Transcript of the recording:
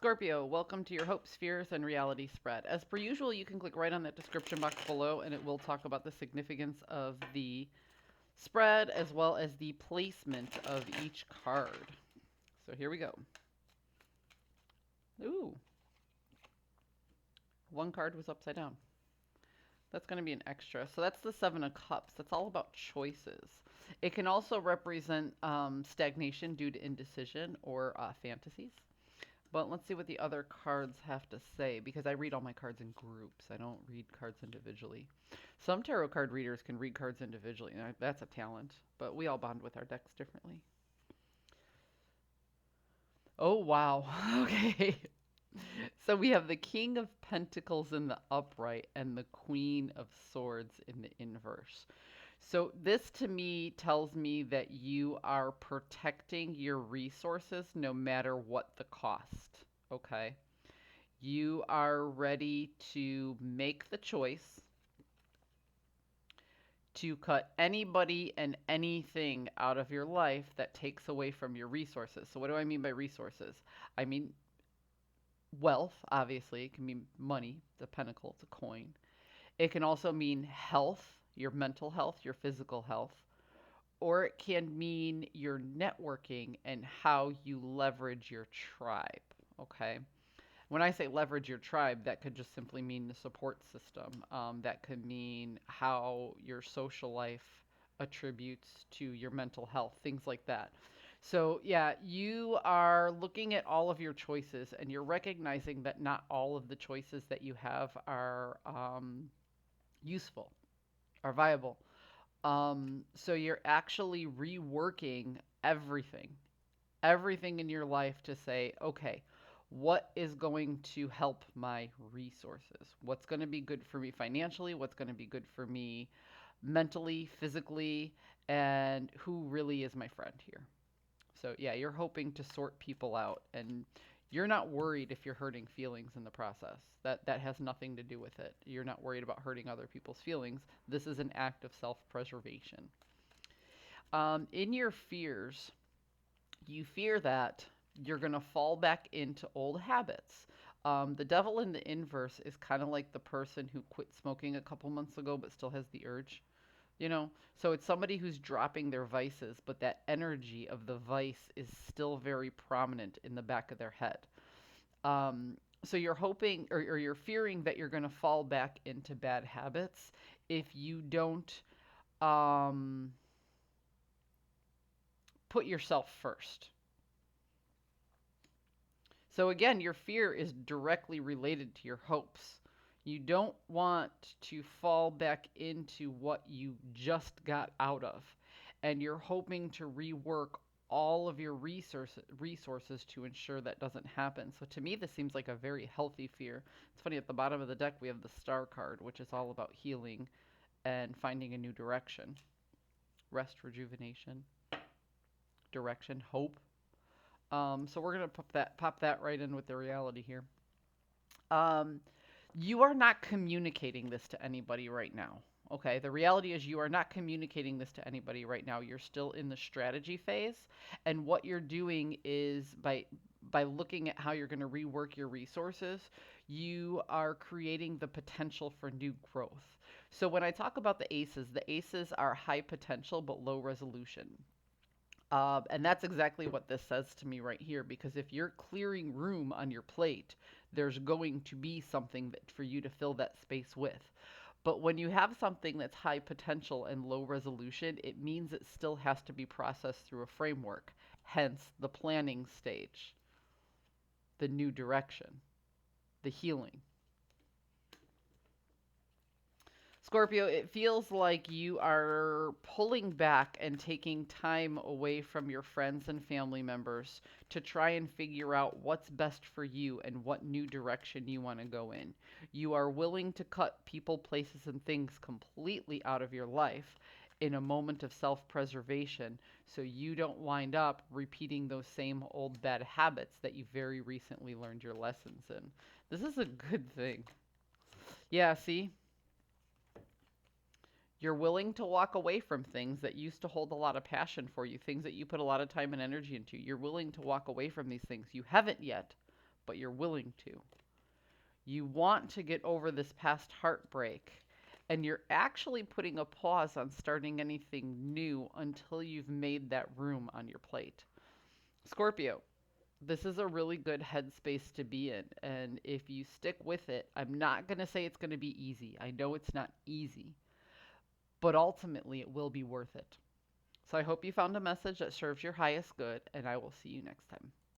Scorpio, welcome to your hopes, fears, and reality spread. As per usual, you can click right on that description box below and it will talk about the significance of the spread as well as the placement of each card. So here we go. Ooh, one card was upside down. That's going to be an extra. So that's the Seven of Cups. That's all about choices. It can also represent stagnation due to indecision or fantasies. But let's see what the other cards have to say because I read all my cards in groups. I don't read cards individually. Some tarot card readers can read cards individually. And that's a talent, but we all bond with our decks differently. Oh, wow. Okay. So we have the King of Pentacles in the upright and the Queen of Swords in the inverse. So this to me tells me that you are protecting your resources no matter what the cost. Okay. You are ready to make the choice to cut anybody and anything out of your life that takes away from your resources. So what do I mean by resources? I mean wealth, obviously. It can mean money, the pentacle, it's a coin. It can also mean health, your mental health, your physical health. Or it can mean your networking and how you leverage your tribe. Okay. When I say leverage your tribe, that could just simply mean the support system. That could mean how your social life attributes to your mental health, things like that. So, yeah, you are looking at all of your choices and you're recognizing that not all of the choices that you have are useful, are viable. So, you're actually reworking everything, everything in your life to say, okay, what is going to help my resources? What's going to be good for me financially? What's going to be good for me mentally, physically, and who really is my friend here? So, yeah, you're hoping to sort people out and you're not worried if you're hurting feelings in the process. That has nothing to do with it. You're not worried about hurting other people's feelings. This is an act of self-preservation. In your fears, you fear that you're going to fall back into old habits. The devil in the inverse is kind of like the person who quit smoking a couple months ago but still has the urge, you know? So it's somebody who's dropping their vices, but that energy of the vice is still very prominent in the back of their head. So you're hoping or you're fearing that you're going to fall back into bad habits if you don't um, put yourself first. So again, your fear is directly related to your hopes. You don't want to fall back into what you just got out of. And you're hoping to rework all of your resources to ensure that doesn't happen. So to me, this seems like a very healthy fear. It's funny, at the bottom of the deck, we have the star card, which is all about healing and finding a new direction. Rest, rejuvenation, direction, hope. So we're gonna pop that right in with the reality here. Um, you are not communicating this to anybody right now. Okay, the reality is you are not communicating this to anybody right now. You're still in the strategy phase, and what you're doing is by looking at how you're going to rework your resources, you are creating the potential for new growth. So when I talk about the aces are high potential but low resolution. And that's exactly what this says to me right here, because if you're clearing room on your plate, there's going to be something that, for you to fill that space with. But when you have something that's high potential and low resolution, it means it still has to be processed through a framework, hence the planning stage, the new direction, the healing. Scorpio, it feels like you are pulling back and taking time away from your friends and family members to try and figure out what's best for you and what new direction you want to go in. You are willing to cut people, places, and things completely out of your life in a moment of self preservation so you don't wind up repeating those same old bad habits that you very recently learned your lessons in. This is a good thing. Yeah, see? You're willing to walk away from things that used to hold a lot of passion for you, things that you put a lot of time and energy into. You're willing to walk away from these things. You haven't yet, but you're willing to. You want to get over this past heartbreak, and you're actually putting a pause on starting anything new until you've made that room on your plate. Scorpio, this is a really good headspace to be in. And if you stick with it, I'm not going to say it's going to be easy. I know it's not easy, but ultimately it will be worth it. So I hope you found a message that serves your highest good, and I will see you next time.